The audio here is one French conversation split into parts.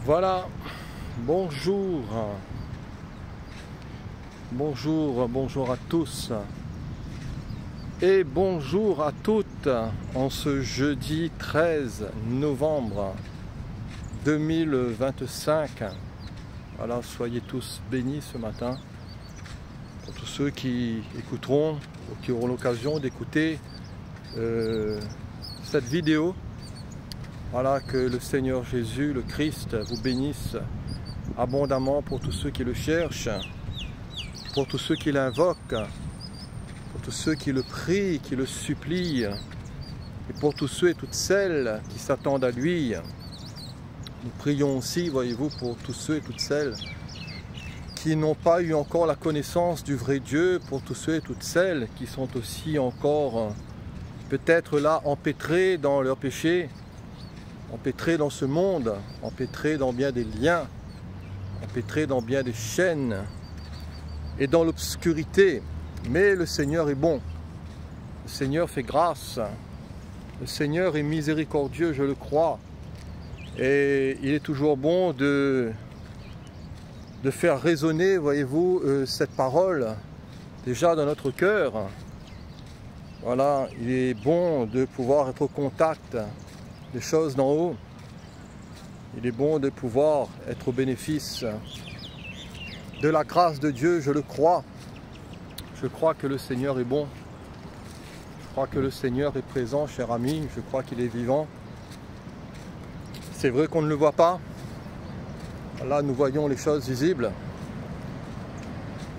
Voilà, bonjour, bonjour à tous et bonjour à toutes en ce jeudi 13 novembre 2025. Voilà, soyez tous bénis ce matin. Pour tous ceux qui écouteront ou qui auront l'occasion d'écouter cette vidéo, voilà, que le Seigneur Jésus, le Christ, vous bénisse abondamment pour tous ceux qui le cherchent, pour tous ceux qui l'invoquent, pour tous ceux qui le prient, qui le supplient, et pour tous ceux et toutes celles qui s'attendent à lui. Nous prions aussi, voyez-vous, pour tous ceux et toutes celles qui n'ont pas eu encore la connaissance du vrai Dieu, pour tous ceux et toutes celles qui sont aussi encore peut-être là empêtrés dans leurs péchés, empêtrés dans ce monde, empêtrés dans bien des liens, empêtrés dans bien des chaînes et dans l'obscurité. Mais le Seigneur est bon, le Seigneur fait grâce, le Seigneur est miséricordieux, je le crois. Et il est toujours bon de faire résonner, voyez-vous, cette parole déjà dans notre cœur. Voilà, il est bon de pouvoir être au contact des choses d'en haut. Il est bon de pouvoir être au bénéfice de la grâce de Dieu, je le crois. Je crois que le Seigneur est bon. Je crois que le Seigneur est présent, cher ami. Je crois qu'il est vivant. C'est vrai qu'on ne le voit pas. Là, nous voyons les choses visibles.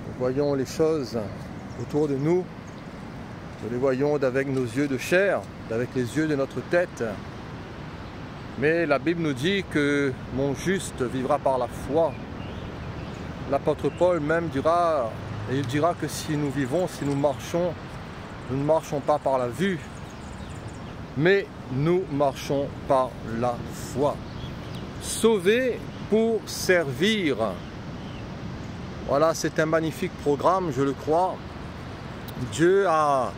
Nous voyons les choses autour de nous. Nous les voyons avec nos yeux de chair, avec les yeux de notre tête. Mais la Bible nous dit que mon juste vivra par la foi. L'apôtre Paul même dira, et il dira que si nous vivons, si nous marchons, nous ne marchons pas par la vue, mais nous marchons par la foi. Sauvés pour servir. Voilà, c'est un magnifique programme, je le crois. Dieu a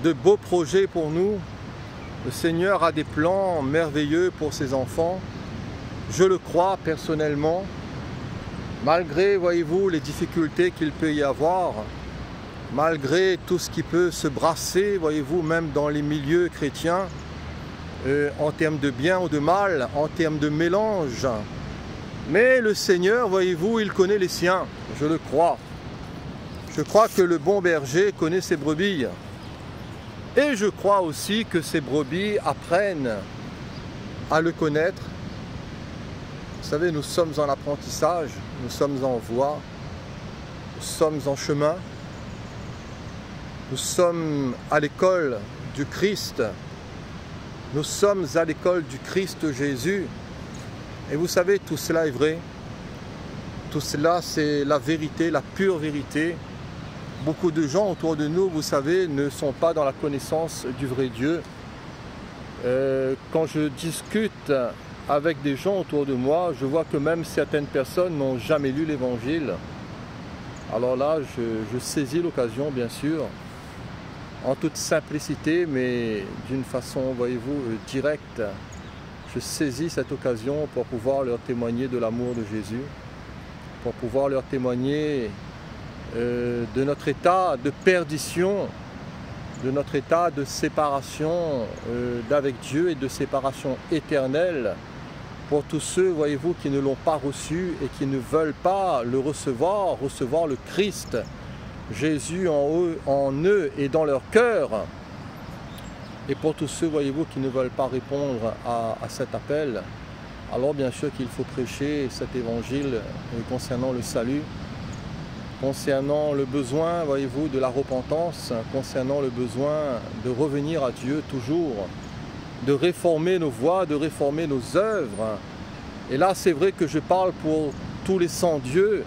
de beaux projets pour nous. Le Seigneur a des plans merveilleux pour ses enfants. Je le crois personnellement. Malgré, voyez-vous, les difficultés qu'il peut y avoir, malgré tout ce qui peut se brasser, voyez-vous, même dans les milieux chrétiens, en termes de bien ou de mal, en termes de mélange. Mais le Seigneur, voyez-vous, il connaît les siens, je le crois. Je crois que le bon berger connaît ses brebis. Et je crois aussi que ces brebis apprennent à le connaître. Vous savez, nous sommes en apprentissage, nous sommes en voie, nous sommes en chemin. Nous sommes à l'école du Christ. Nous sommes à l'école du Christ Jésus. Et vous savez, tout cela est vrai. Tout cela, c'est la vérité, la pure vérité. Beaucoup de gens autour de nous, vous savez, ne sont pas dans la connaissance du vrai Dieu. Quand je discute avec des gens autour de moi, je vois que même certaines personnes n'ont jamais lu l'Évangile. Alors là, je saisis l'occasion, bien sûr, en toute simplicité, mais d'une façon, voyez-vous, directe. Je saisis cette occasion pour pouvoir leur témoigner de l'amour de Jésus, pour pouvoir leur témoigner de notre état de perdition, de notre état de séparation d'avec Dieu et de séparation éternelle pour tous ceux, voyez-vous, qui ne l'ont pas reçu et qui ne veulent pas le recevoir le Christ, Jésus en eux et dans leur cœur. Et pour tous ceux, voyez-vous, qui ne veulent pas répondre à cet appel, alors bien sûr qu'il faut prêcher cet évangile concernant le salut, concernant le besoin, voyez-vous, de la repentance, concernant le besoin de revenir à Dieu toujours, de réformer nos voies, de réformer nos œuvres. Et là, c'est vrai que je parle pour tous les sans-dieux,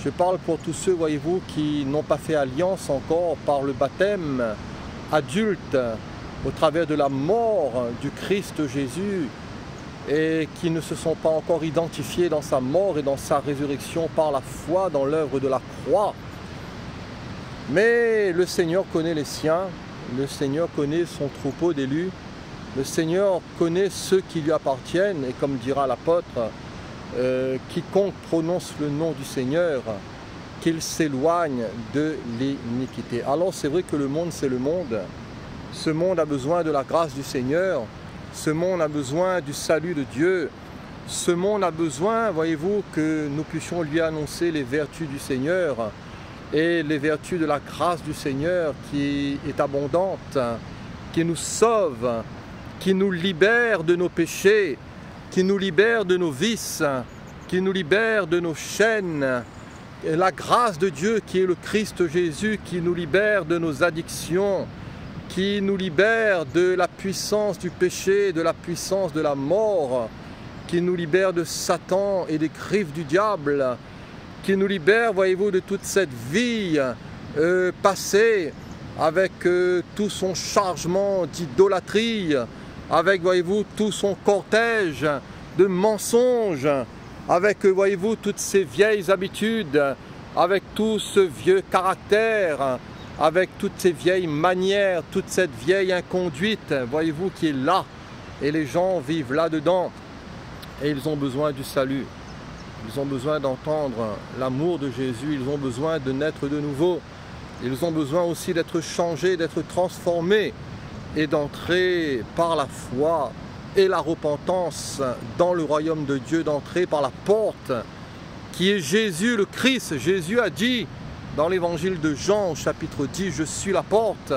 je parle pour tous ceux, voyez-vous, qui n'ont pas fait alliance encore par le baptême adulte, au travers de la mort du Christ Jésus, et qui ne se sont pas encore identifiés dans sa mort et dans sa résurrection par la foi dans l'œuvre de la croix. Mais le Seigneur connaît les siens, le Seigneur connaît son troupeau d'élus, Le Seigneur connaît ceux qui lui appartiennent et comme dira l'apôtre, quiconque prononce le nom du Seigneur, qu'il s'éloigne de l'iniquité. Alors c'est vrai que le monde, c'est le monde. Ce monde a besoin de la grâce du Seigneur. Ce monde a besoin du salut de Dieu. Ce monde a besoin, voyez-vous, que nous puissions lui annoncer les vertus du Seigneur et les vertus de la grâce du Seigneur qui est abondante, qui nous sauve, qui nous libère de nos péchés, qui nous libère de nos vices, qui nous libère de nos chaînes. Et la grâce de Dieu qui est le Christ Jésus, qui nous libère de nos addictions, qui nous libère de la puissance du péché, de la puissance de la mort, qui nous libère de Satan et des griffes du diable, qui nous libère, voyez-vous, de toute cette vie passée avec tout son chargement d'idolâtrie, avec, voyez-vous, tout son cortège de mensonges, avec, voyez-vous, toutes ces vieilles habitudes, avec tout ce vieux caractère, avec toutes ces vieilles manières, toute cette vieille inconduite, voyez-vous, qui est là, et les gens vivent là-dedans, et ils ont besoin du salut, ils ont besoin d'entendre l'amour de Jésus, ils ont besoin de naître de nouveau, ils ont besoin aussi d'être changés, d'être transformés, et d'entrer par la foi et la repentance dans le royaume de Dieu, d'entrer par la porte qui est Jésus le Christ. Jésus a dit dans l'évangile de Jean au chapitre 10, « Je suis la porte,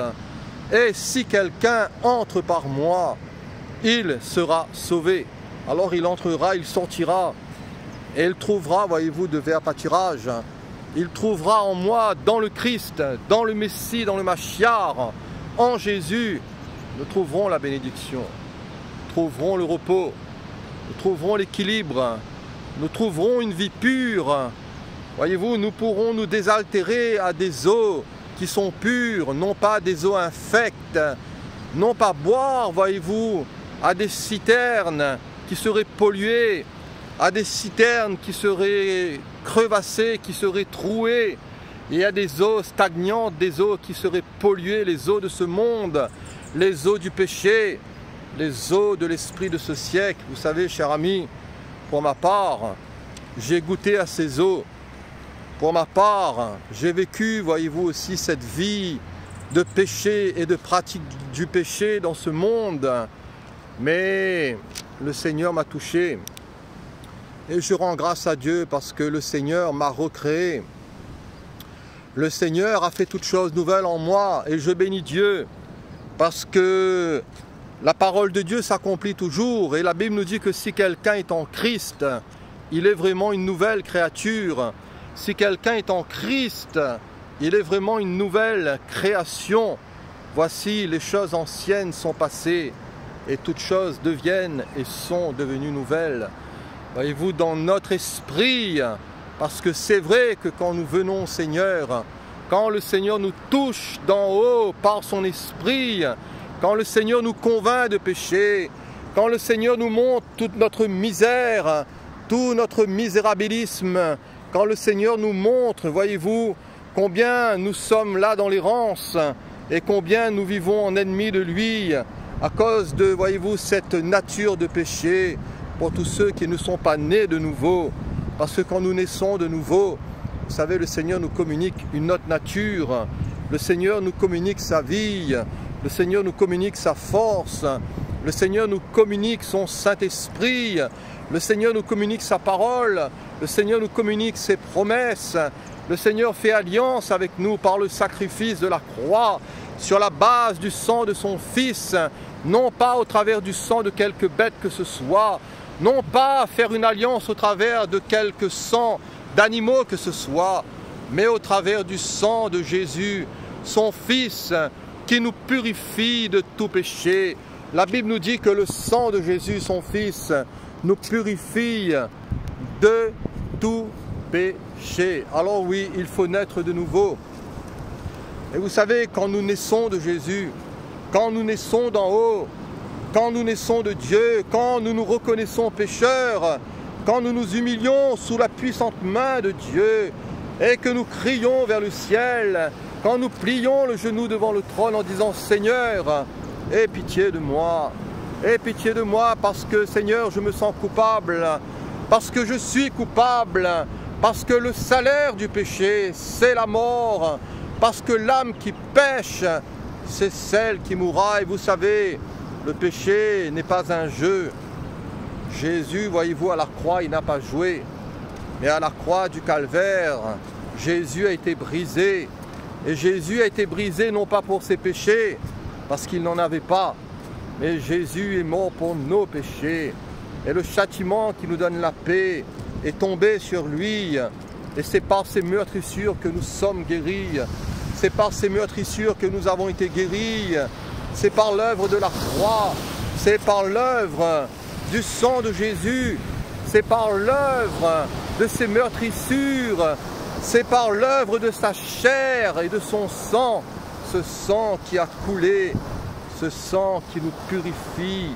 et si quelqu'un entre par moi, il sera sauvé. » Alors il entrera, il sortira, et il trouvera, voyez-vous, de verts pâturages. Il trouvera en moi, dans le Christ, dans le Messie, dans le Machiar, en Jésus, nous trouverons la bénédiction, nous trouverons le repos, nous trouverons l'équilibre, nous trouverons une vie pure. Voyez-vous, nous pourrons nous désaltérer à des eaux qui sont pures, non pas des eaux infectes, non pas boire, voyez-vous, à des citernes qui seraient polluées, à des citernes qui seraient crevassées, qui seraient trouées, et à des eaux stagnantes, des eaux qui seraient polluées, les eaux de ce monde, les eaux du péché, les eaux de l'esprit de ce siècle. Vous savez, cher ami, pour ma part, j'ai goûté à ces eaux. Pour ma part, j'ai vécu, voyez-vous, aussi cette vie de péché et de pratique du péché dans ce monde. Mais le Seigneur m'a touché. Et je rends grâce à Dieu parce que le Seigneur m'a recréé. Le Seigneur a fait toutes choses nouvelles en moi et je bénis Dieu parce que la parole de Dieu s'accomplit toujours et la Bible nous dit que si quelqu'un est en Christ, il est vraiment une nouvelle créature. Si quelqu'un est en Christ, il est vraiment une nouvelle création. Voici, les choses anciennes sont passées et toutes choses deviennent et sont devenues nouvelles. Voyez-vous, dans notre esprit, parce que c'est vrai que quand nous venons au Seigneur, quand le Seigneur nous touche d'en haut par son esprit, quand le Seigneur nous convainc de péché, quand le Seigneur nous montre toute notre misère, tout notre misérabilisme, quand le Seigneur nous montre, voyez-vous, combien nous sommes là dans l'errance et combien nous vivons en ennemis de lui à cause de, voyez-vous, cette nature de péché pour tous ceux qui ne sont pas nés de nouveau. Parce que quand nous naissons de nouveau, vous savez, le Seigneur nous communique une autre nature. Le Seigneur nous communique sa vie. Le Seigneur nous communique sa force. Le Seigneur nous communique son Saint-Esprit. Le Seigneur nous communique sa parole. Le Seigneur nous communique ses promesses. Le Seigneur fait alliance avec nous par le sacrifice de la croix, sur la base du sang de son Fils, non pas au travers du sang de quelque bête que ce soit, non pas faire une alliance au travers de quelque sang d'animaux que ce soit, mais au travers du sang de Jésus, son Fils, qui nous purifie de tout péché. La Bible nous dit que le sang de Jésus, son Fils, nous purifie de tout péché. Alors oui, il faut naître de nouveau. Et vous savez, quand nous naissons de Jésus, quand nous naissons d'en haut, quand nous naissons de Dieu, quand nous nous reconnaissons pécheurs, quand nous nous humilions sous la puissante main de Dieu et que nous crions vers le ciel, quand nous plions le genou devant le trône en disant « Seigneur, aie pitié de moi parce que Seigneur, je me sens coupable, parce que je suis coupable, parce que le salaire du péché, c'est la mort, parce que l'âme qui pêche, c'est celle qui mourra. Et vous savez, le péché n'est pas un jeu. Jésus, voyez-vous, à la croix, il n'a pas joué. Mais à la croix du Calvaire, Jésus a été brisé. Et Jésus a été brisé non pas pour ses péchés, parce qu'il n'en avait pas, mais Jésus est mort pour nos péchés. Et le châtiment qui nous donne la paix est tombé sur lui. Et c'est par ses meurtrissures que nous sommes guéris. C'est par ces meurtrissures que nous avons été guéris. C'est par l'œuvre de la croix. C'est par l'œuvre du sang de Jésus. C'est par l'œuvre de ses meurtrissures. C'est par l'œuvre de sa chair et de son sang. Ce sang qui a coulé. Ce sang qui nous purifie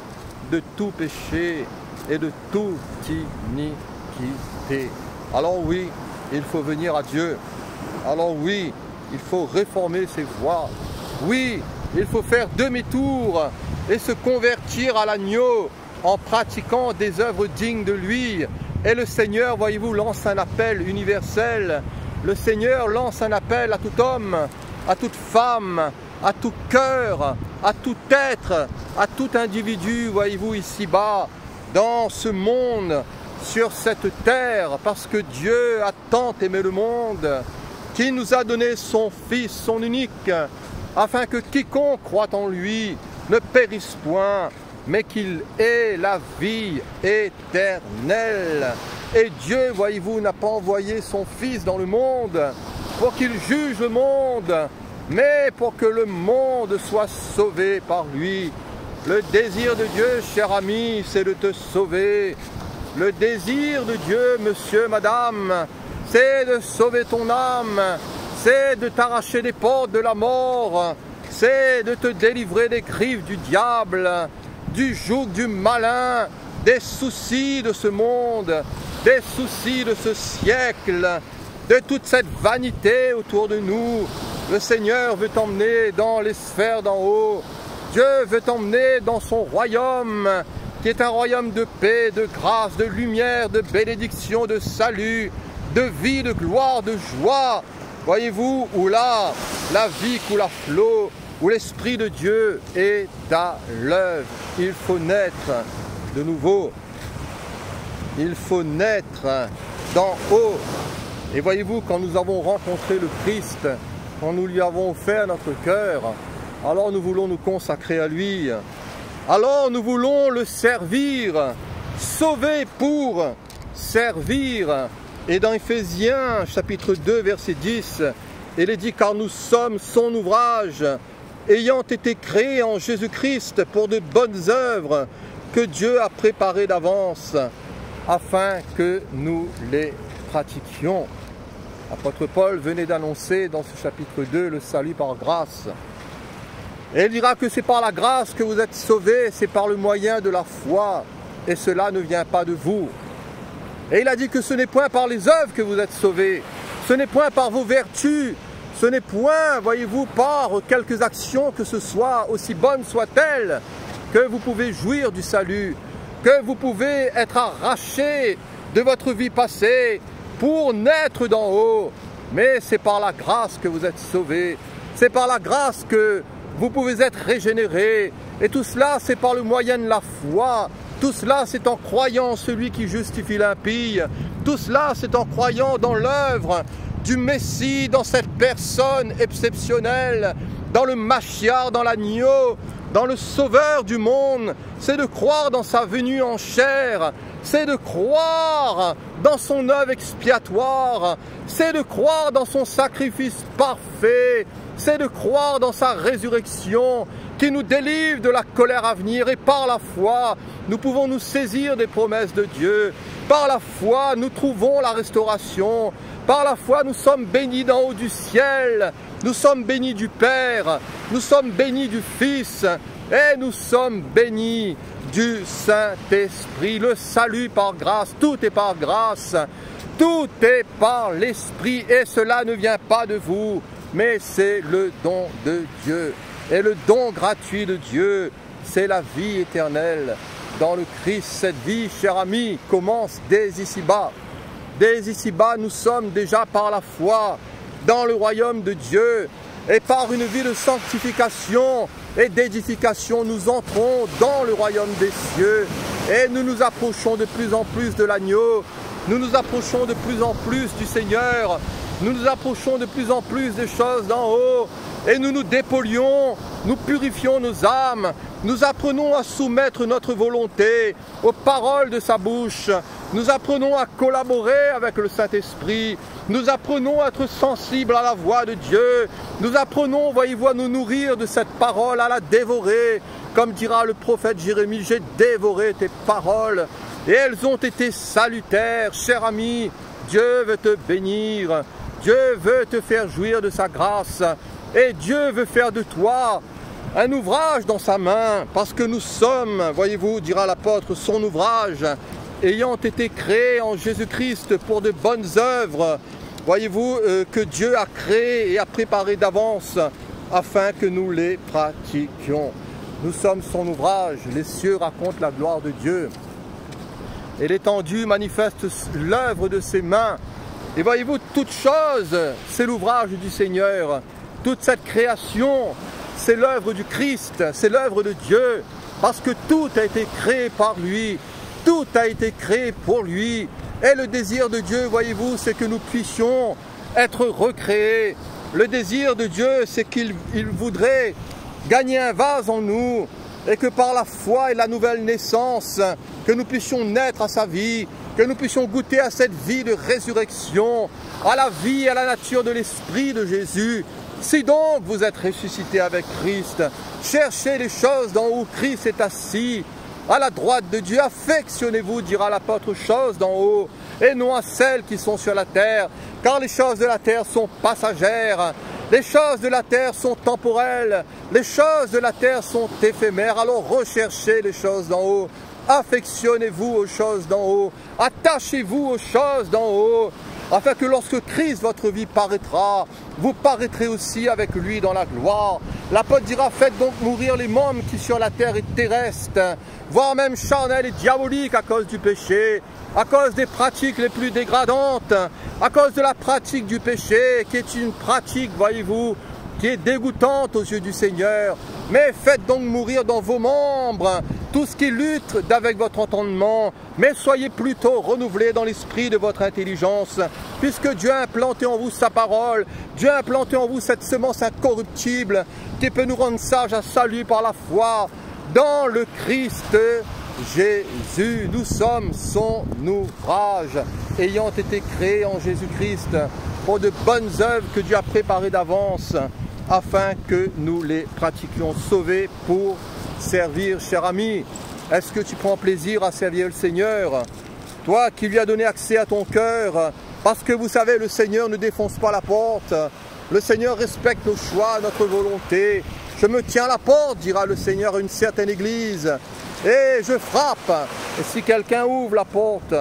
de tout péché et de toute iniquité. Alors oui, il faut venir à Dieu. Alors oui, il faut réformer ses voies. Oui, il faut faire demi-tour et se convertir à l'agneau en pratiquant des œuvres dignes de lui. Et le Seigneur, voyez-vous, lance un appel universel. Le Seigneur lance un appel à tout homme, à toute femme, à tout cœur, à tout être, à tout individu, voyez-vous, ici-bas, dans ce monde, sur cette terre, parce que Dieu a tant aimé le monde, qu'il nous a donné son Fils, son unique, afin que quiconque croit en lui ne périsse point, mais qu'il ait la vie éternelle. Et Dieu, voyez-vous, n'a pas envoyé son Fils dans le monde pour qu'il juge le monde, mais pour que le monde soit sauvé par lui. Le désir de Dieu, cher ami, c'est de te sauver. Le désir de Dieu, monsieur, madame, c'est de sauver ton âme, c'est de t'arracher des portes de la mort, c'est de te délivrer des griffes du diable, du joug du malin, des soucis de ce monde, des soucis de ce siècle, de toute cette vanité autour de nous. Le Seigneur veut t'emmener dans les sphères d'en haut. Dieu veut t'emmener dans son royaume, qui est un royaume de paix, de grâce, de lumière, de bénédiction, de salut, de vie, de gloire, de joie. Voyez-vous, où là, la vie coule à flot, où l'Esprit de Dieu est à l'œuvre. Il faut naître de nouveau. Il faut naître d'en haut. Et voyez-vous, quand nous avons rencontré le Christ, quand nous lui avons offert notre cœur, alors nous voulons nous consacrer à lui. Alors nous voulons le servir, sauver pour servir. Et dans Éphésiens chapitre 2 verset 10, il est dit: car nous sommes son ouvrage, ayant été créés en Jésus-Christ pour de bonnes œuvres que Dieu a préparées d'avance, afin que nous les pratiquions. L'apôtre Paul venait d'annoncer dans ce chapitre 2 le salut par grâce. Et il dira que c'est par la grâce que vous êtes sauvés, c'est par le moyen de la foi, et cela ne vient pas de vous. Et il a dit que ce n'est point par les œuvres que vous êtes sauvés, ce n'est point par vos vertus, ce n'est point, voyez-vous, par quelques actions que ce soit, aussi bonnes soient-elles, que vous pouvez jouir du salut, que vous pouvez être arraché de votre vie passée pour naître d'en haut. Mais c'est par la grâce que vous êtes sauvés, c'est par la grâce que vous pouvez être régénérés. Et tout cela, c'est par le moyen de la foi. Tout cela, c'est en croyant en celui qui justifie l'impie. Tout cela, c'est en croyant dans l'œuvre du Messie, dans cette personne exceptionnelle, dans le Machiar, dans l'agneau, dans le Sauveur du monde. C'est de croire dans sa venue en chair. C'est de croire dans son œuvre expiatoire. C'est de croire dans son sacrifice parfait. C'est de croire dans sa résurrection qui nous délivre de la colère à venir. Et par la foi, nous pouvons nous saisir des promesses de Dieu. Par la foi, nous trouvons la restauration. Par la foi, nous sommes bénis d'en haut du ciel. Nous sommes bénis du Père. Nous sommes bénis du Fils. Et nous sommes bénis du Saint-Esprit. Le salut par grâce, tout est par grâce. Tout est par l'Esprit. Et cela ne vient pas de vous, mais c'est le don de Dieu. Et le don gratuit de Dieu, c'est la vie éternelle. dans le Christ. Cette vie, cher ami, commence dès ici-bas. Dès ici-bas, nous sommes déjà par la foi dans le royaume de Dieu. Et par une vie de sanctification et d'édification, nous entrons dans le royaume des cieux. Et nous nous approchons de plus en plus de l'agneau. Nous nous approchons de plus en plus du Seigneur. Nous nous approchons de plus en plus des choses d'en haut. Et nous nous dépolions, nous purifions nos âmes. Nous apprenons à soumettre notre volonté aux paroles de sa bouche. Nous apprenons à collaborer avec le Saint-Esprit. Nous apprenons à être sensibles à la voix de Dieu. Nous apprenons, voyez-vous, à nous nourrir de cette parole, à la dévorer. Comme dira le prophète Jérémie, j'ai dévoré tes paroles et elles ont été salutaires. Cher ami, Dieu veut te bénir. Dieu veut te faire jouir de sa grâce. Et Dieu veut faire de toi un ouvrage dans sa main. Parce que nous sommes, voyez-vous, dira l'apôtre, son ouvrage, ayant été créés en Jésus-Christ pour de bonnes œuvres, voyez-vous, que Dieu a créées et a préparées d'avance afin que nous les pratiquions. Nous sommes son ouvrage, les cieux racontent la gloire de Dieu. Et l'étendue manifeste l'œuvre de ses mains. Et voyez-vous, toute chose, c'est l'ouvrage du Seigneur. Toute cette création, c'est l'œuvre du Christ, c'est l'œuvre de Dieu. Parce que tout a été créé par lui. Tout a été créé pour lui. Et le désir de Dieu, voyez-vous, c'est que nous puissions être recréés. Le désir de Dieu, c'est qu'il voudrait gagner un vase en nous et que par la foi et la nouvelle naissance, que nous puissions naître à sa vie, que nous puissions goûter à cette vie de résurrection, à la vie et à la nature de l'Esprit de Jésus. Si donc vous êtes ressuscités avec Christ, cherchez les choses d'en haut où Christ est assis, à la droite de Dieu. Affectionnez-vous, dira l'apôtre, choses d'en haut, et non à celles qui sont sur la terre, car les choses de la terre sont passagères. Les choses de la terre sont temporelles, les choses de la terre sont éphémères, alors recherchez les choses d'en haut, affectionnez-vous aux choses d'en haut, attachez-vous aux choses d'en haut, afin que lorsque Christ, votre vie, paraîtra, vous paraîtrez aussi avec lui dans la gloire. L'apôtre dira, faites donc mourir les membres qui sur la terre est terrestre, voire même charnels et diaboliques à cause du péché, à cause des pratiques les plus dégradantes, à cause de la pratique du péché, qui est une pratique, voyez-vous, qui est dégoûtante aux yeux du Seigneur. Mais faites donc mourir dans vos membres tout ce qui lutte avec votre entendement, mais soyez plutôt renouvelés dans l'esprit de votre intelligence, puisque Dieu a implanté en vous sa parole, Dieu a implanté en vous cette semence incorruptible, qui peut nous rendre sages à salut par la foi dans le Christ Jésus. Nous sommes son ouvrage, ayant été créés en Jésus-Christ pour de bonnes œuvres que Dieu a préparées d'avance, afin que nous les pratiquions, sauvés pour servir. Cher ami, est-ce que tu prends plaisir à servir le Seigneur? Toi qui lui as donné accès à ton cœur, parce que vous savez, le Seigneur ne défonce pas la porte. Le Seigneur respecte nos choix, notre volonté. Je me tiens à la porte, dira le Seigneur à une certaine église, et je frappe. Et si quelqu'un ouvre la porte,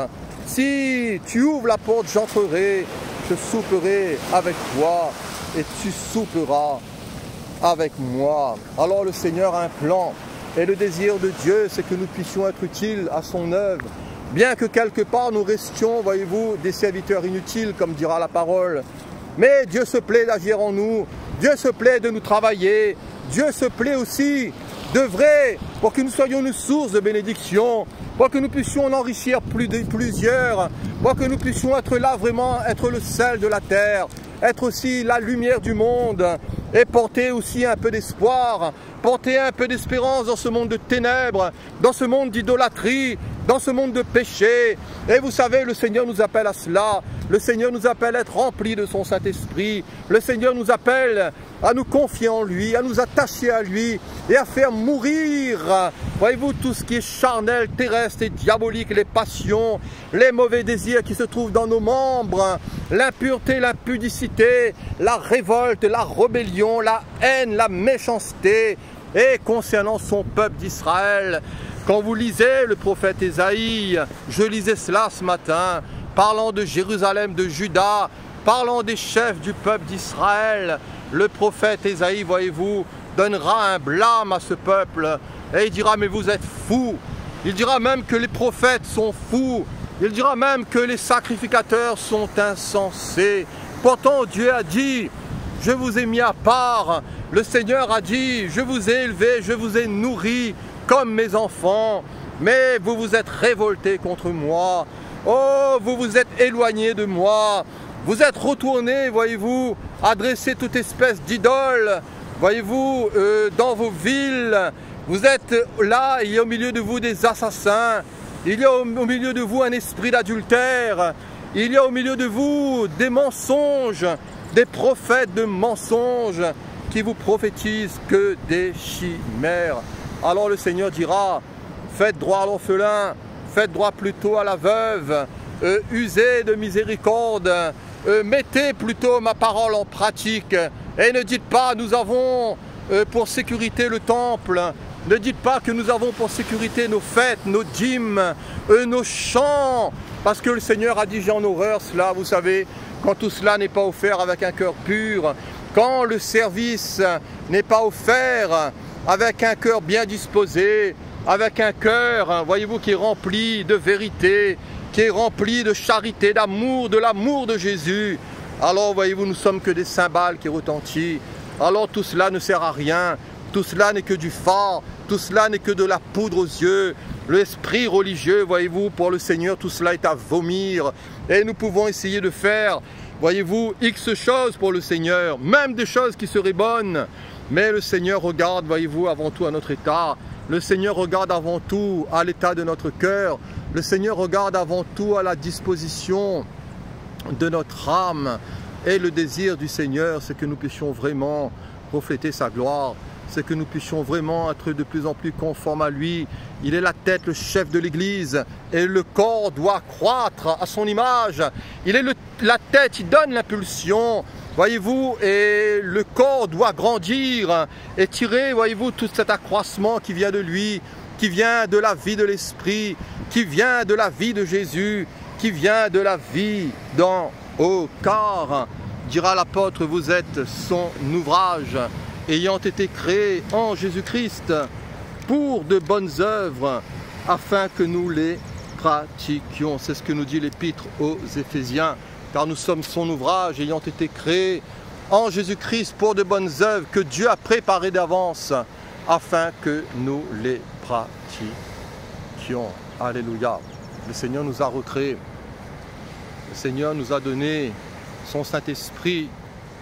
si tu ouvres la porte, j'entrerai, je souperai avec toi, et tu souperas avec moi. Alors le Seigneur a un plan, et le désir de Dieu, c'est que nous puissions être utiles à son œuvre, bien que quelque part nous restions, voyez-vous, des serviteurs inutiles, comme dira la parole. Mais Dieu se plaît d'agir en nous, Dieu se plaît de nous travailler, Dieu se plaît aussi d'œuvrer pour que nous soyons une source de bénédiction, pour que nous puissions en enrichir plusieurs, pour que nous puissions être là vraiment, être le sel de la terre, être aussi la lumière du monde, et porter aussi un peu d'espoir, porter un peu d'espérance dans ce monde de ténèbres, dans ce monde d'idolâtrie, dans ce monde de péché. Et vous savez, le Seigneur nous appelle à cela. Le Seigneur nous appelle à être remplis de son Saint-Esprit. Le Seigneur nous appelle à nous confier en lui, à nous attacher à lui et à faire mourir, voyez-vous, tout ce qui est charnel, terrestre et diabolique, les passions, les mauvais désirs qui se trouvent dans nos membres, l'impureté, l'impudicité, la révolte, la rébellion, la haine, la méchanceté. Et concernant son peuple d'Israël, quand vous lisez le prophète Ésaïe, je lisais cela ce matin, parlant de Jérusalem, de Juda, parlant des chefs du peuple d'Israël, le prophète Ésaïe, voyez-vous, donnera un blâme à ce peuple et il dira, mais vous êtes fous, Il dira même que les prophètes sont fous. Il dira même que les sacrificateurs sont insensés. Pourtant, Dieu a dit, je vous ai mis à part. Le Seigneur a dit, je vous ai élevé, je vous ai nourri comme mes enfants. Mais vous vous êtes révoltés contre moi. Oh, vous vous êtes éloignés de moi. Vous êtes retournés, voyez-vous, adresser toute espèce d'idole, voyez-vous, dans vos villes. Vous êtes là, il y a au milieu de vous des assassins. Il y a au milieu de vous un esprit d'adultère. Il y a au milieu de vous des mensonges, des prophètes de mensonges qui vous prophétisent que des chimères. Alors le Seigneur dira, faites droit à l'orphelin, faites droit plutôt à la veuve, usez de miséricorde, mettez plutôt ma parole en pratique et ne dites pas nous avons pour sécurité le temple, ne dites pas que nous avons pour sécurité nos fêtes, nos dîmes, nos chants, parce que le Seigneur a dit j'ai en horreur cela, vous savez, quand tout cela n'est pas offert avec un cœur pur, quand le service n'est pas offert avec un cœur bien disposé, avec un cœur, voyez-vous, qui est rempli de vérité, qui est rempli de charité, d'amour, de l'amour de Jésus. Alors, voyez-vous, nous sommes que des cymbales qui retentissent. Alors, tout cela ne sert à rien. Tout cela n'est que du fard. Tout cela n'est que de la poudre aux yeux. L'esprit religieux, voyez-vous, pour le Seigneur, tout cela est à vomir. Et nous pouvons essayer de faire, voyez-vous, X choses pour le Seigneur, même des choses qui seraient bonnes. Mais le Seigneur regarde, voyez-vous, avant tout à notre état. Le Seigneur regarde avant tout à l'état de notre cœur. Le Seigneur regarde avant tout à la disposition de notre âme. Et le désir du Seigneur, c'est que nous puissions vraiment refléter sa gloire. C'est que nous puissions vraiment être de plus en plus conformes à lui. Il est la tête, le chef de l'Église. Et le corps doit croître à son image. Il est la tête, il donne l'impulsion. Voyez-vous, et le corps doit grandir et tirer, voyez-vous, tout cet accroissement qui vient de lui, qui vient de la vie de l'Esprit, qui vient de la vie de Jésus, qui vient de la vie dans au corps. Dira l'apôtre, vous êtes son ouvrage, ayant été créé en Jésus-Christ pour de bonnes œuvres, afin que nous les pratiquions. C'est ce que nous dit l'Épître aux Éphésiens. Car nous sommes son ouvrage, ayant été créés en Jésus-Christ pour de bonnes œuvres que Dieu a préparées d'avance, afin que nous les pratiquions. Alléluia. Le Seigneur nous a recréés. Le Seigneur nous a donné son Saint-Esprit.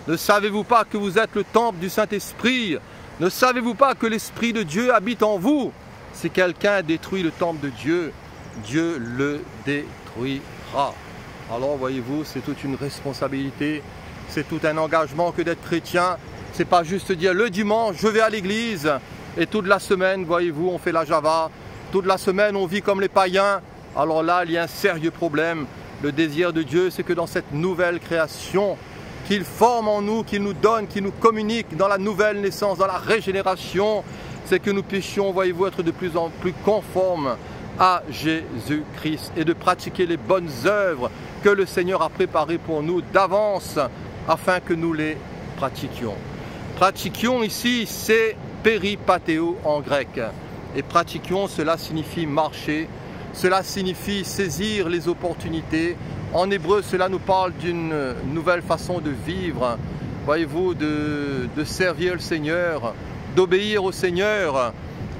Ne savez-vous pas que vous êtes le temple du Saint-Esprit? Ne savez-vous pas que l'Esprit de Dieu habite en vous? Si quelqu'un détruit le temple de Dieu, Dieu le détruira. Alors voyez-vous, c'est toute une responsabilité, c'est tout un engagement que d'être chrétien. C'est pas juste dire le dimanche, je vais à l'église et toute la semaine, voyez-vous, on fait la java. Toute la semaine, on vit comme les païens. Alors là, il y a un sérieux problème. Le désir de Dieu, c'est que dans cette nouvelle création, qu'il forme en nous, qu'il nous donne, qu'il nous communique dans la nouvelle naissance, dans la régénération, c'est que nous puissions, voyez-vous, être de plus en plus conformes à Jésus-Christ et de pratiquer les bonnes œuvres que le Seigneur a préparées pour nous d'avance afin que nous les pratiquions. Pratiquions ici, c'est péripatéo en grec. Et pratiquions, cela signifie marcher, cela signifie saisir les opportunités. En hébreu, cela nous parle d'une nouvelle façon de vivre, voyez-vous, de servir le Seigneur, d'obéir au Seigneur.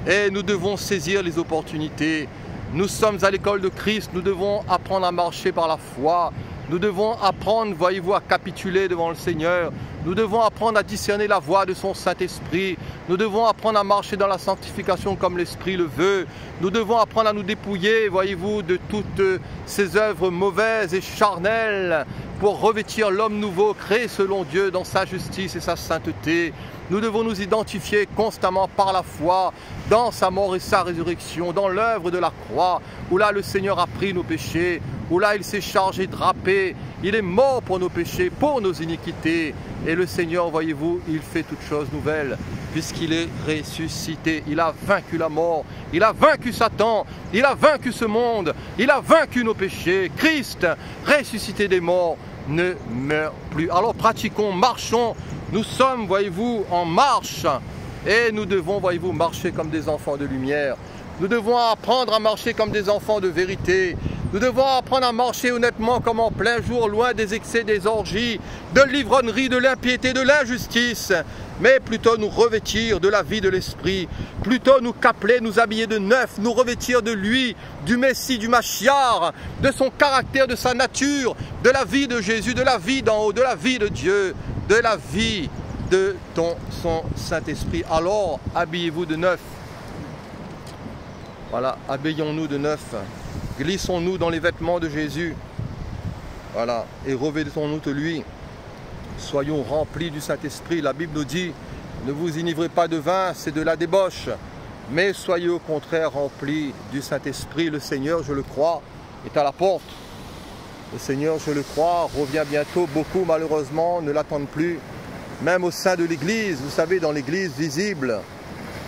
Et nous devons saisir les opportunités. Nous sommes à l'école de Christ, nous devons apprendre à marcher par la foi. Nous devons apprendre, voyez-vous, à capituler devant le Seigneur. Nous devons apprendre à discerner la voix de son Saint-Esprit. Nous devons apprendre à marcher dans la sanctification comme l'Esprit le veut. Nous devons apprendre à nous dépouiller, voyez-vous, de toutes ces œuvres mauvaises et charnelles pour revêtir l'homme nouveau, créé selon Dieu dans sa justice et sa sainteté. Nous devons nous identifier constamment par la foi dans sa mort et sa résurrection, dans l'œuvre de la croix, où là le Seigneur a pris nos péchés, où là il s'est chargé drapé, il est mort pour nos péchés, pour nos iniquités. Et le Seigneur, voyez-vous, il fait toutes choses nouvelles, puisqu'il est ressuscité. Il a vaincu la mort, il a vaincu Satan, il a vaincu ce monde, il a vaincu nos péchés. Christ, ressuscité des morts, ne meurt plus. Alors pratiquons, marchons. Nous sommes, voyez-vous, en marche et nous devons, voyez-vous, marcher comme des enfants de lumière. Nous devons apprendre à marcher comme des enfants de vérité. Nous devons apprendre à marcher honnêtement comme en plein jour, loin des excès, des orgies, de l'ivrognerie, de l'impiété, de l'injustice. Mais plutôt nous revêtir de la vie de l'Esprit. Plutôt nous capeler, nous habiller de neuf, nous revêtir de lui, du Messie, du Machiar, de son caractère, de sa nature, de la vie de Jésus, de la vie d'en haut, de la vie de Dieu, de la vie de son Saint-Esprit. Alors, habillez-vous de neuf. Voilà, habillons-nous de neuf. Glissons-nous dans les vêtements de Jésus. Voilà, et revêtons-nous de lui. Soyons remplis du Saint-Esprit. La Bible nous dit, ne vous enivrez pas de vin, c'est de la débauche. Mais soyez au contraire remplis du Saint-Esprit. Le Seigneur, je le crois, est à la porte. Le Seigneur, je le crois, revient bientôt. Beaucoup, malheureusement, ne l'attendent plus. Même au sein de l'Église, vous savez, dans l'Église visible.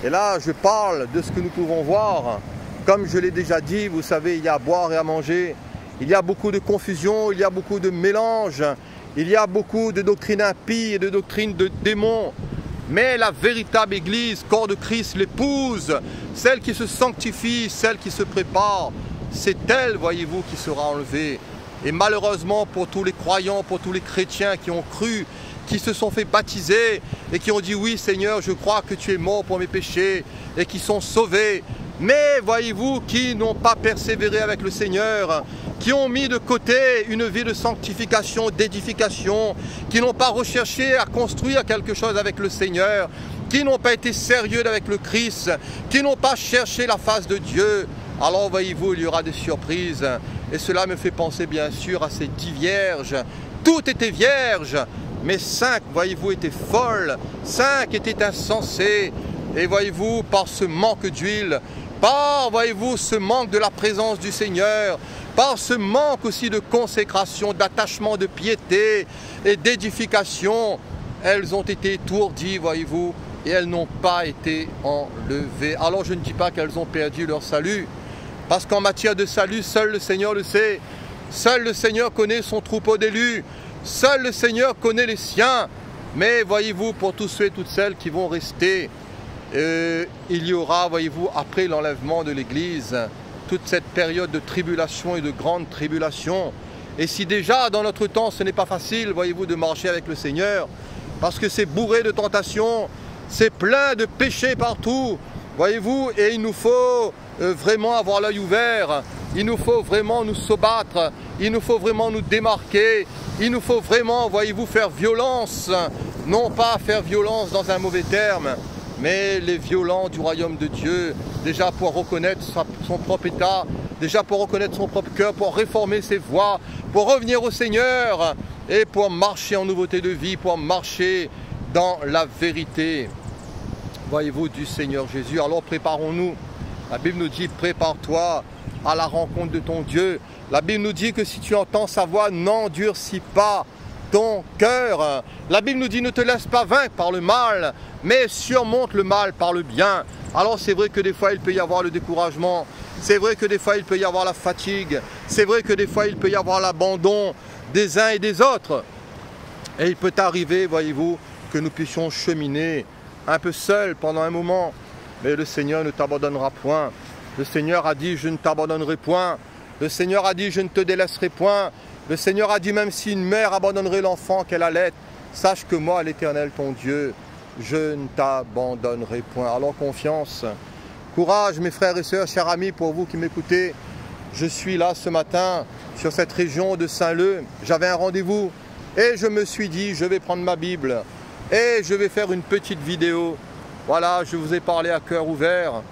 Et là, je parle de ce que nous pouvons voir. Comme je l'ai déjà dit, vous savez, il y a à boire et à manger. Il y a beaucoup de confusion, il y a beaucoup de mélange. Il y a beaucoup de doctrines impies et de doctrines de démons. Mais la véritable Église, corps de Christ, l'épouse, celle qui se sanctifie, celle qui se prépare, c'est elle, voyez-vous, qui sera enlevée. Et malheureusement, pour tous les croyants, pour tous les chrétiens qui ont cru, qui se sont fait baptiser et qui ont dit « Oui, Seigneur, je crois que tu es mort pour mes péchés » et qui sont sauvés. Mais voyez-vous, qui n'ont pas persévéré avec le Seigneur, qui ont mis de côté une vie de sanctification, d'édification, qui n'ont pas recherché à construire quelque chose avec le Seigneur, qui n'ont pas été sérieux avec le Christ, qui n'ont pas cherché la face de Dieu. Alors voyez-vous, il y aura des surprises. Et cela me fait penser bien sûr à ces 10 vierges. Toutes étaient vierges, mais 5, voyez-vous, étaient folles. 5 étaient insensées. Et voyez-vous, par ce manque d'huile, par, voyez-vous, ce manque de la présence du Seigneur, par ce manque aussi de consécration, d'attachement, de piété et d'édification, elles ont été étourdies, voyez-vous, et elles n'ont pas été enlevées. Alors je ne dis pas qu'elles ont perdu leur salut, parce qu'en matière de salut, seul le Seigneur le sait. Seul le Seigneur connaît son troupeau d'élus. Seul le Seigneur connaît les siens. Mais voyez-vous, pour tous ceux et toutes celles qui vont rester, il y aura, voyez-vous, après l'enlèvement de l'Église, toute cette période de tribulation et de grande tribulation. Et si déjà dans notre temps ce n'est pas facile, voyez-vous, de marcher avec le Seigneur, parce que c'est bourré de tentations, c'est plein de péchés partout, voyez-vous, et il nous faut vraiment avoir l'œil ouvert, il nous faut vraiment nous soubattre, il nous faut vraiment nous démarquer, il nous faut vraiment, voyez-vous, faire violence, non pas faire violence dans un mauvais terme, mais les violents du royaume de Dieu, déjà pour reconnaître son propre état, déjà pour reconnaître son propre cœur, pour réformer ses voies, pour revenir au Seigneur et pour marcher en nouveauté de vie, pour marcher dans la vérité, voyez-vous, du Seigneur Jésus. Alors préparons-nous. La Bible nous dit, prépare-toi à la rencontre de ton Dieu. La Bible nous dit que si tu entends sa voix, n'endurcis pas ton cœur. La Bible nous dit, ne te laisse pas vaincre par le mal, mais surmonte le mal par le bien. Alors c'est vrai que des fois il peut y avoir le découragement, c'est vrai que des fois il peut y avoir la fatigue, c'est vrai que des fois il peut y avoir l'abandon des uns et des autres. Et il peut arriver, voyez-vous, que nous puissions cheminer un peu seuls pendant un moment, mais le Seigneur ne t'abandonnera point. Le Seigneur a dit, je ne t'abandonnerai point. Le Seigneur a dit, je ne te délaisserai point. Le Seigneur a dit, même si une mère abandonnerait l'enfant qu'elle allait, sache que moi, l'Éternel, ton Dieu, je ne t'abandonnerai point. Alors confiance, courage mes frères et sœurs, chers amis, pour vous qui m'écoutez. Je suis là ce matin sur cette région de Saint-Leu. J'avais un rendez-vous et je me suis dit, je vais prendre ma Bible et je vais faire une petite vidéo. Voilà, je vous ai parlé à cœur ouvert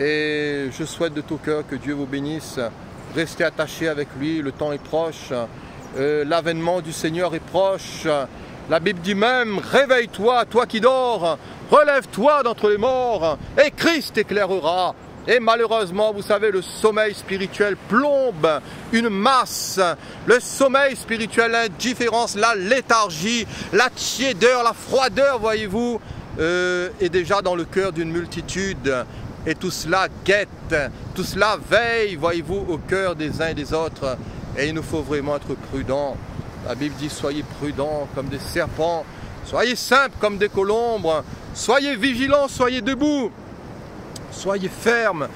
et je souhaite de tout cœur que Dieu vous bénisse. Restez attachés avec lui, le temps est proche, l'avènement du Seigneur est proche. La Bible dit même, réveille-toi, toi qui dors, relève-toi d'entre les morts, et Christ éclairera. Et malheureusement, vous savez, le sommeil spirituel plombe une masse. Le sommeil spirituel, l'indifférence, la léthargie, la tiédeur, la froideur, voyez-vous, est déjà dans le cœur d'une multitude. Et tout cela guette, tout cela veille, voyez-vous, au cœur des uns et des autres. Et il nous faut vraiment être prudents. La Bible dit, soyez prudents comme des serpents, soyez simples comme des colombes, soyez vigilants, soyez debout, soyez fermes,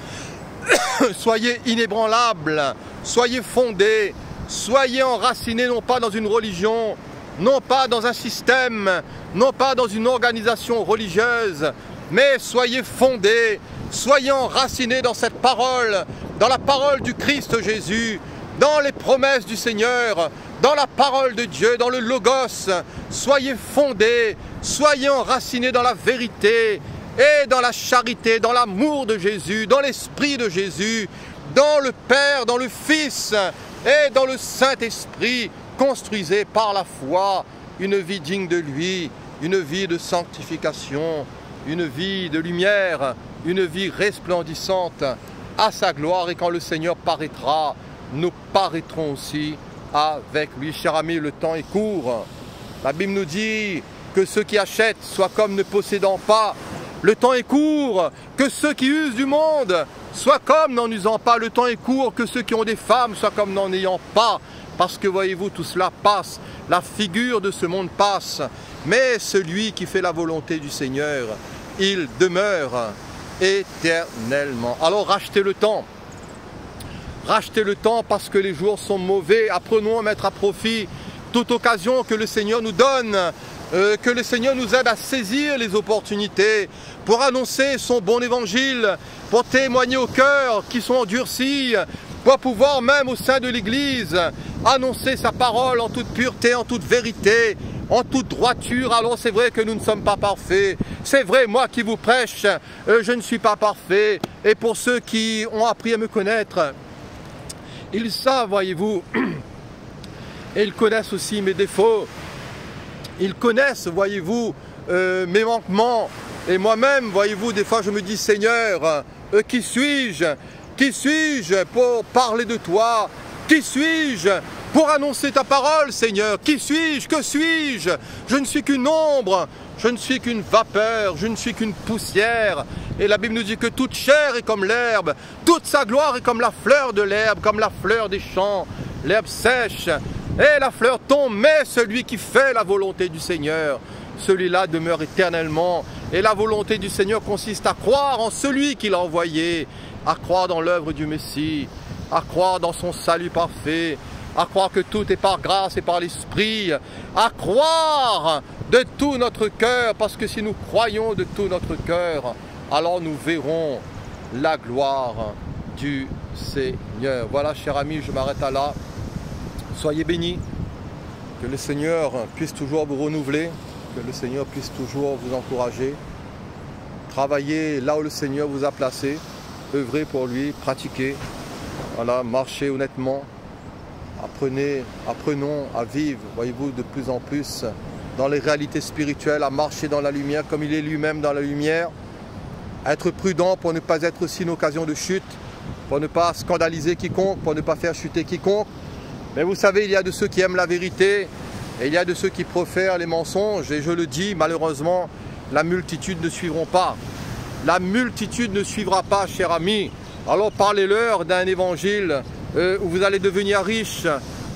soyez inébranlables, soyez fondés, soyez enracinés non pas dans une religion, non pas dans un système, non pas dans une organisation religieuse, mais soyez fondés, soyez enracinés dans cette parole, dans la parole du Christ Jésus, dans les promesses du Seigneur, dans la parole de Dieu, dans le Logos. Soyez fondés, soyez enracinés dans la vérité et dans la charité, dans l'amour de Jésus, dans l'Esprit de Jésus, dans le Père, dans le Fils et dans le Saint-Esprit. Construisez par la foi une vie digne de lui, une vie de sanctification, une vie de lumière, une vie resplendissante à sa gloire. Et quand le Seigneur paraîtra, nous paraîtrons aussi avec lui. Chers amis, le temps est court. La Bible nous dit que ceux qui achètent soient comme ne possédant pas. Le temps est court. Que ceux qui usent du monde soient comme n'en usant pas. Le temps est court. Que ceux qui ont des femmes soient comme n'en ayant pas. Parce que voyez-vous, tout cela passe. La figure de ce monde passe. Mais celui qui fait la volonté du Seigneur, il demeure éternellement. Alors rachetez le temps. Rachetez le temps parce que les jours sont mauvais. Apprenons à mettre à profit toute occasion que le Seigneur nous donne, que le Seigneur nous aide à saisir les opportunités pour annoncer son bon évangile, pour témoigner aux cœurs qui sont endurcis, pour pouvoir même au sein de l'Église annoncer sa parole en toute pureté, en toute vérité, en toute droiture. Alors c'est vrai que nous ne sommes pas parfaits. C'est vrai, moi qui vous prêche, je ne suis pas parfait. Et pour ceux qui ont appris à me connaître, ils savent, voyez-vous, et ils connaissent aussi mes défauts. Ils connaissent, voyez-vous, mes manquements. Et moi-même, voyez-vous, des fois je me dis, Seigneur, qui suis-je? Qui suis-je pour parler de toi? Qui suis-je pour annoncer ta parole, Seigneur? Qui suis-je? Que suis-je? Je ne suis qu'une ombre, je ne suis qu'une vapeur, je ne suis qu'une poussière. Et la Bible nous dit que toute chair est comme l'herbe, toute sa gloire est comme la fleur de l'herbe, comme la fleur des champs. L'herbe sèche et la fleur tombe, mais celui qui fait la volonté du Seigneur, celui-là demeure éternellement. Et la volonté du Seigneur consiste à croire en celui qu'il a envoyé, à croire dans l'œuvre du Messie, à croire dans son salut parfait, à croire que tout est par grâce et par l'Esprit, à croire de tout notre cœur, parce que si nous croyons de tout notre cœur, alors nous verrons la gloire du Seigneur. Voilà, chers amis, je m'arrête à là. Soyez bénis, que le Seigneur puisse toujours vous renouveler, que le Seigneur puisse toujours vous encourager. Travaillez là où le Seigneur vous a placé, œuvrez pour lui, pratiquez, voilà, marchez honnêtement. Apprenons à vivre, voyez-vous, de plus en plus dans les réalités spirituelles, à marcher dans la lumière comme il est lui-même dans la lumière. Être prudent pour ne pas être aussi une occasion de chute, pour ne pas scandaliser quiconque, pour ne pas faire chuter quiconque. Mais vous savez, il y a de ceux qui aiment la vérité et il y a de ceux qui profèrent les mensonges. Et je le dis, malheureusement, la multitude ne suivront pas. La multitude ne suivra pas, chers amis. Alors parlez-leur d'un évangile où vous allez devenir riche.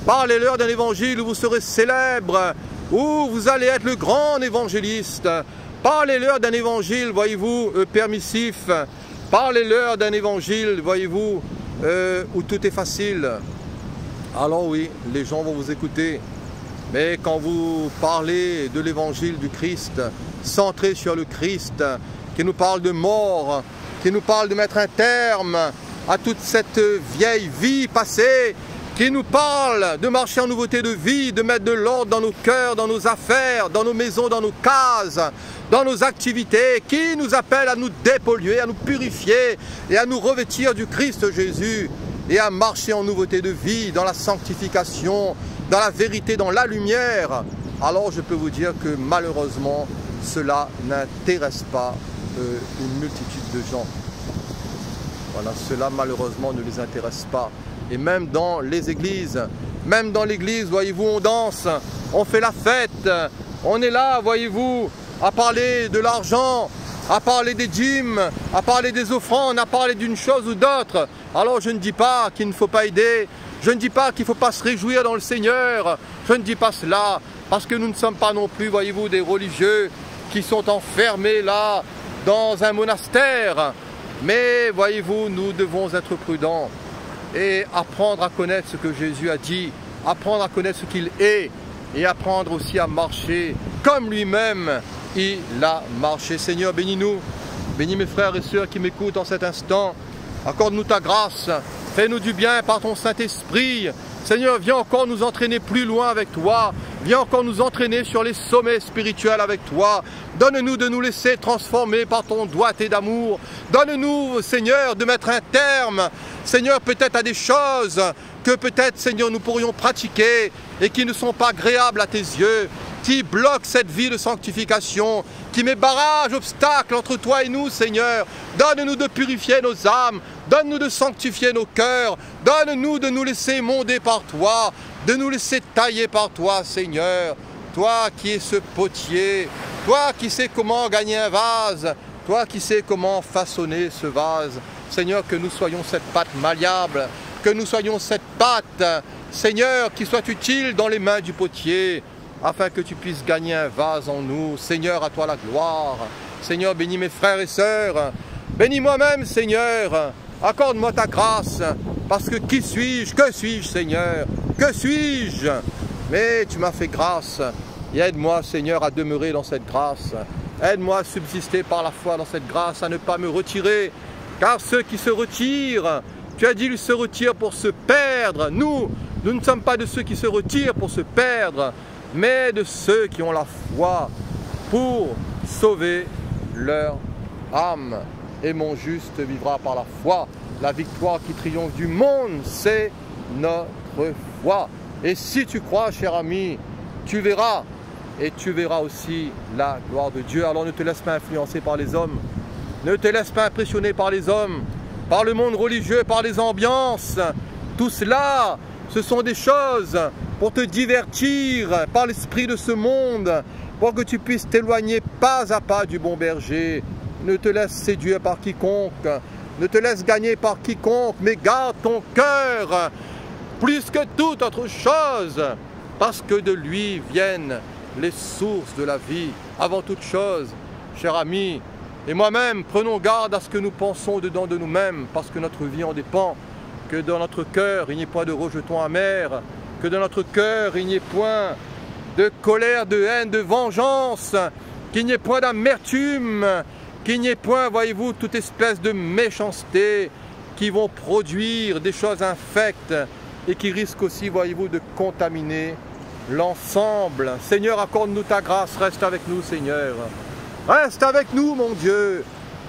Parlez-leur d'un évangile où vous serez célèbre, où vous allez être le grand évangéliste. Parlez-leur d'un évangile, voyez-vous, permissif. Parlez-leur d'un évangile, voyez-vous, où tout est facile. Alors oui, les gens vont vous écouter. Mais quand vous parlez de l'évangile du Christ, centré sur le Christ, qui nous parle de mort, qui nous parle de mettre un terme à toute cette vieille vie passée, qui nous parle de marcher en nouveauté de vie, de mettre de l'ordre dans nos cœurs, dans nos affaires, dans nos maisons, dans nos cases, dans nos activités, qui nous appelle à nous dépolluer, à nous purifier et à nous revêtir du Christ Jésus et à marcher en nouveauté de vie, dans la sanctification, dans la vérité, dans la lumière. Alors je peux vous dire que malheureusement, cela n'intéresse pas une multitude de gens. Voilà, cela malheureusement ne les intéresse pas. Et même dans les églises, même dans l'église, voyez-vous, on danse, on fait la fête, on est là, voyez-vous, à parler de l'argent, à parler des dîmes, à parler des offrandes, à parler d'une chose ou d'autre. Alors je ne dis pas qu'il ne faut pas aider, je ne dis pas qu'il ne faut pas se réjouir dans le Seigneur, je ne dis pas cela, parce que nous ne sommes pas non plus, voyez-vous, des religieux qui sont enfermés là, dans un monastère. Mais voyez-vous, nous devons être prudents et apprendre à connaître ce que Jésus a dit, apprendre à connaître ce qu'il est et apprendre aussi à marcher comme lui-même il a marché. Seigneur, bénis-nous, bénis mes frères et sœurs qui m'écoutent en cet instant. Accorde-nous ta grâce, fais-nous du bien par ton Saint-Esprit. Seigneur, viens encore nous entraîner plus loin avec toi. Viens encore nous entraîner sur les sommets spirituels avec toi. Donne-nous de nous laisser transformer par ton doigté d'amour. Donne-nous, Seigneur, de mettre un terme, Seigneur, peut-être à des choses que peut-être, Seigneur, nous pourrions pratiquer et qui ne sont pas agréables à tes yeux, qui bloquent cette vie de sanctification, qui met barrage, obstacle entre toi et nous, Seigneur. Donne-nous de purifier nos âmes, donne-nous de sanctifier nos cœurs, donne-nous de nous laisser monder par toi, de nous laisser tailler par toi, Seigneur. Toi qui es ce potier, toi qui sais comment gagner un vase, toi qui sais comment façonner ce vase. Seigneur, que nous soyons cette pâte malléable, que nous soyons cette pâte, Seigneur, qui soit utile dans les mains du potier, afin que tu puisses gagner un vase en nous. Seigneur, à toi la gloire. Seigneur, bénis mes frères et sœurs. Bénis moi-même, Seigneur. Accorde-moi ta grâce, parce que qui suis-je? Que suis-je, Seigneur? Que suis-je? Mais tu m'as fait grâce. Et aide-moi, Seigneur, à demeurer dans cette grâce. Aide-moi à subsister par la foi dans cette grâce, à ne pas me retirer. Car ceux qui se retirent, tu as dit, ils se retirent pour se perdre. Nous ne sommes pas de ceux qui se retirent pour se perdre, mais de ceux qui ont la foi pour sauver leur âme. Et mon juste vivra par la foi. La victoire qui triomphe du monde, c'est notre foi. Et si tu crois, cher ami, tu verras. Et tu verras aussi la gloire de Dieu. Alors ne te laisse pas influencer par les hommes. Ne te laisse pas impressionner par les hommes, par le monde religieux, par les ambiances. Tout cela, ce sont des choses pour te divertir par l'esprit de ce monde, pour que tu puisses t'éloigner pas à pas du bon berger. Ne te laisse séduire par quiconque, ne te laisse gagner par quiconque, mais garde ton cœur plus que toute autre chose, parce que de lui viennent les sources de la vie. Avant toute chose, cher ami, et moi-même, prenons garde à ce que nous pensons dedans de nous-mêmes, parce que notre vie en dépend. Que dans notre cœur, il n'y ait point de rejeton amer, que dans notre cœur, il n'y ait point de colère, de haine, de vengeance, qu'il n'y ait point d'amertume, qu'il n'y ait point, voyez-vous, toute espèce de méchanceté qui vont produire des choses infectes et qui risquent aussi, voyez-vous, de contaminer l'ensemble. Seigneur, accorde-nous ta grâce, reste avec nous, Seigneur. Reste avec nous, mon Dieu,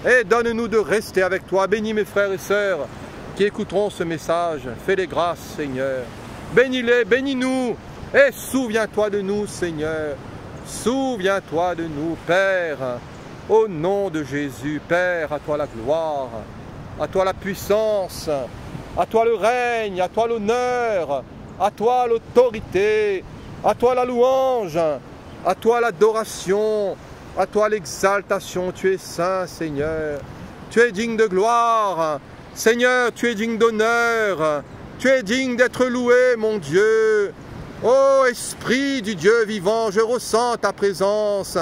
et donne-nous de rester avec toi. Bénis mes frères et sœurs qui écouteront ce message. Fais-les grâces, Seigneur. Bénis-les, bénis-nous, et souviens-toi de nous, Seigneur. Souviens-toi de nous, Père. Au nom de Jésus, Père, à toi la gloire, à toi la puissance, à toi le règne, à toi l'honneur, à toi l'autorité, à toi la louange, à toi l'adoration, à toi l'exaltation. Tu es saint, Seigneur. Tu es digne de gloire. Seigneur, tu es digne d'honneur. Tu es digne d'être loué, mon Dieu. Ô Esprit du Dieu vivant, je ressens ta présence.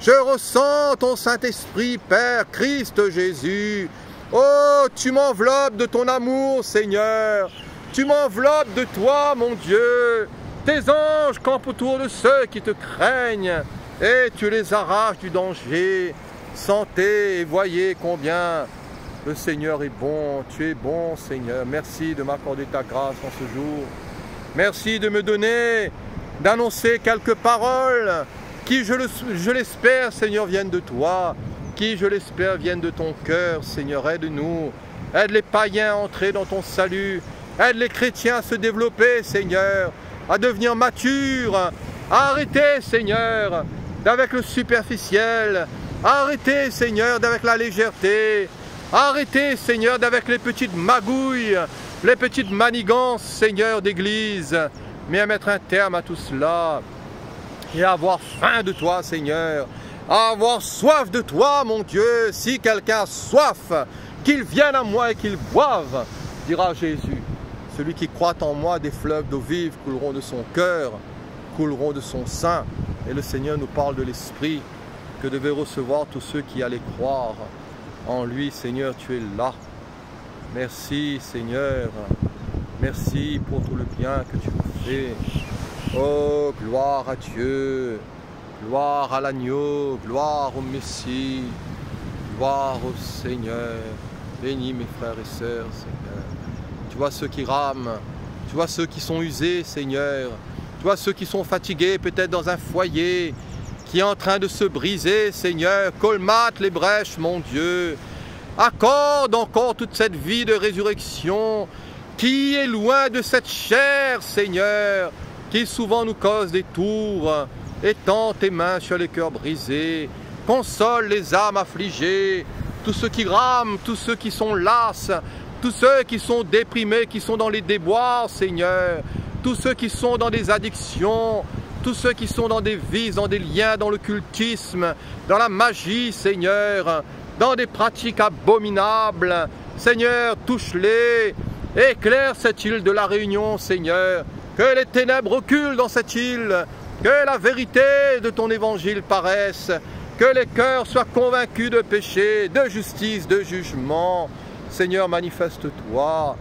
Je ressens ton Saint-Esprit, Père, Christ Jésus. Oh, tu m'enveloppes de ton amour, Seigneur. Tu m'enveloppes de toi, mon Dieu. Tes anges campent autour de ceux qui te craignent. Et tu les arraches du danger. Sentez et voyez combien le Seigneur est bon. Tu es bon, Seigneur. Merci de m'accorder ta grâce en ce jour. Merci de me donner, d'annoncer quelques paroles qui, je l'espère, Seigneur, viennent de toi. Qui, je l'espère, viennent de ton cœur. Seigneur, aide-nous. Aide les païens à entrer dans ton salut. Aide les chrétiens à se développer, Seigneur, à devenir matures, à arrêter, Seigneur, d'avec le superficiel, à arrêter, Seigneur, d'avec la légèreté, à arrêter, Seigneur, d'avec les petites magouilles, les petites manigances, Seigneur, d'église, mais à mettre un terme à tout cela et à avoir faim de toi, Seigneur, à avoir soif de toi, mon Dieu. Si quelqu'un a soif, qu'il vienne à moi et qu'il boive, dira Jésus. Celui qui croit en moi, des fleuves d'eau vive couleront de son cœur, couleront de son sein. Et le Seigneur nous parle de l'Esprit que devaient recevoir tous ceux qui allaient croire. En lui, Seigneur, tu es là. Merci, Seigneur. Merci pour tout le bien que tu nous fais. Oh, gloire à Dieu. Gloire à l'agneau. Gloire au Messie. Gloire au Seigneur. Bénis mes frères et sœurs, Seigneur. Tu vois ceux qui rament. Tu vois ceux qui sont usés, Seigneur. Tu vois ceux qui sont fatigués, peut-être dans un foyer qui est en train de se briser, Seigneur. Colmate les brèches, mon Dieu. Accorde encore toute cette vie de résurrection qui est loin de cette chair, Seigneur, qui souvent nous cause des tours. Étends tes mains sur les cœurs brisés. Console les âmes affligées. Tous ceux qui rament, tous ceux qui sont lasses, tous ceux qui sont déprimés, qui sont dans les déboires, Seigneur. Tous ceux qui sont dans des addictions, tous ceux qui sont dans des vices, dans des liens, dans le cultisme, dans la magie, Seigneur, dans des pratiques abominables. Seigneur, touche-les, éclaire cette île de la Réunion, Seigneur. Que les ténèbres reculent dans cette île, que la vérité de ton évangile paraisse, que les cœurs soient convaincus de péché, de justice, de jugement. Seigneur, manifeste-toi.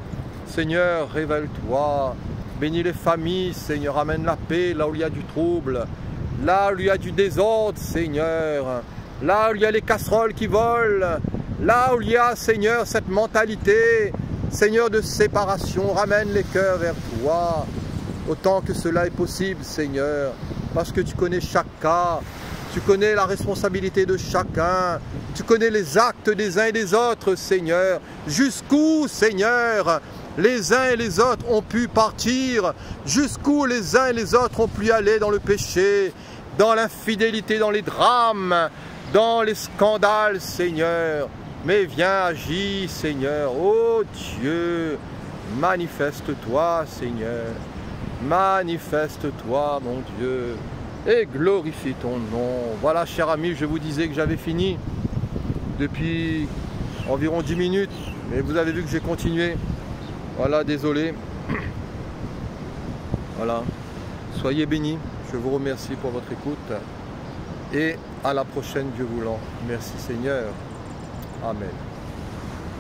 Seigneur, révèle-toi. Bénis les familles, Seigneur, amène la paix là où il y a du trouble, là où il y a du désordre, Seigneur, là où il y a les casseroles qui volent, là où il y a, Seigneur, cette mentalité, Seigneur, de séparation. Ramène les cœurs vers toi, autant que cela est possible, Seigneur, parce que tu connais chaque cas, tu connais la responsabilité de chacun, tu connais les actes des uns et des autres, Seigneur. Jusqu'où, Seigneur, les uns et les autres ont pu partir, jusqu'où les uns et les autres ont pu aller dans le péché, dans l'infidélité, dans les drames, dans les scandales, Seigneur. Mais viens, agis, Seigneur. Oh Dieu, manifeste-toi, Seigneur. Manifeste-toi, mon Dieu, et glorifie ton nom. Voilà, chers amis, je vous disais que j'avais fini depuis environ 10 minutes, mais vous avez vu que j'ai continué. Voilà, désolé. Voilà. Soyez bénis. Je vous remercie pour votre écoute. Et à la prochaine, Dieu voulant. Merci Seigneur. Amen.